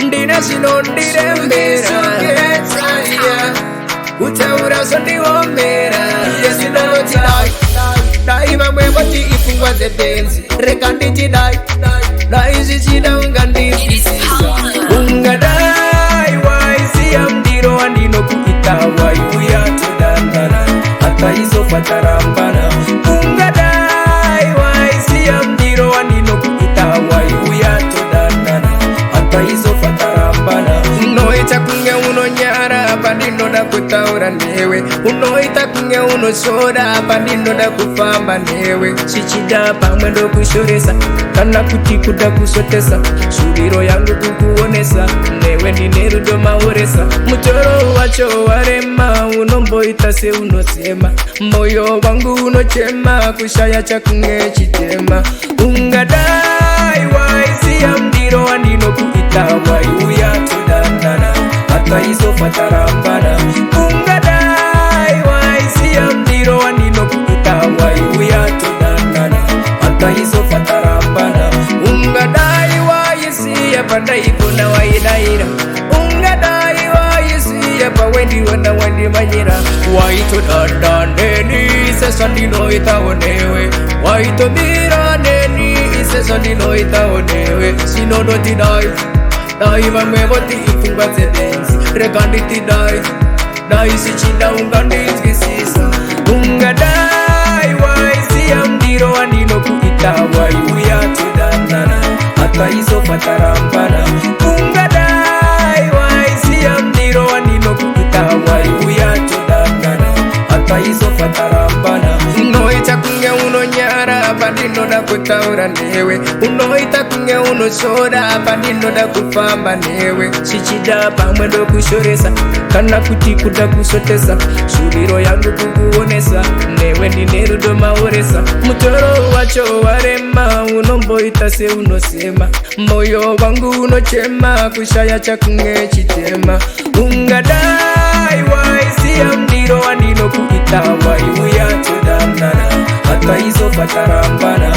Ndina sino ndirembera utaura sondiwombera yesinoti dai vamwe voti ifungwa dzebenzi reka nditi dai zvichida ungandisisa ungadai waisiya mndiro wandinokuita waiuya todandana hata izofatarambana ungadai waisiya mndiro wandinokuita waiuya todandana hata izofatarambana unoita kunge unonyara pandinoda kutaura newe unoita kunge unoshoda pandinoda kufamba newe chichida pamwe ndokushoresa kana kuti kuda kusotesa shuviro yangu kukuonesa newe ndine rudo maoresa mutoro wacho warema unomboita seunosema moyo wangu unochema kushaya chakunge chitema ungadai waisiya mndiro wandinokuita waiuya todandana hata izofatarambana ungadai waisiya mndiro wandinokuita waiuya todandana hata izofatarambana ungadai waisiya pandaikona waidaira ungadai waisiya pawendiwona wandimanyira waitodandandeni sesa ndinoitaonewe waitomiraneni sesa ndinoitaonewe sinonoti dai vamwe voti ifungwa dzebenzi reka nditi dai sichida ungandinzwisisa ungadai waisiya mndiro wandinokuita waiuya todandana hata izofatarambana ungadai waisiya mndiro wandinokuita waiuya todandana hata izofatarambana unoita kunge unonyara pandinoda kutaura newe unoita kunge unoshoda pandinoda kufamba newe chichida pamwe ndokushoresa kana kuti kuda kusotesa shuviro yangu kukuonesa newe ndine rudo maoresa mutoro wacho warema unomboita seunosema moyo wangu unochema kushaya chakunge chitema ungadai waisiya mndiro wandinokuita waiuya todandana hata izofatarambana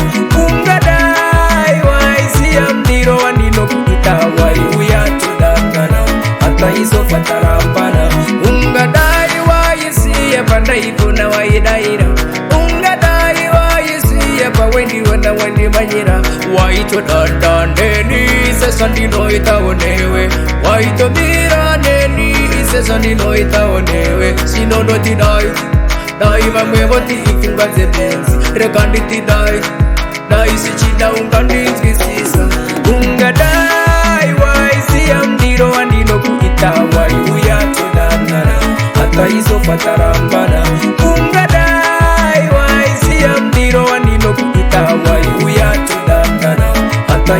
ungadai waisiya mndiro wandinokuita waiuya todandana hata izofatarambana ungadai waisiya pandaikona waidaira ungadai waisiya pawendiwona wandimanyira waitodandandeni sesa ndinoitaonewe waitomiraneni sesa ndinoitaonewe sinonoti dai vamwe voti ifungwa dzebenzi reka nditi dai sichida ungandinzwisisa ungadai waisiya mndiro wandinokuita waiuya todandana hata izofatarambana ungadai waisiya mndiro wandinokuita waiuya todandana hata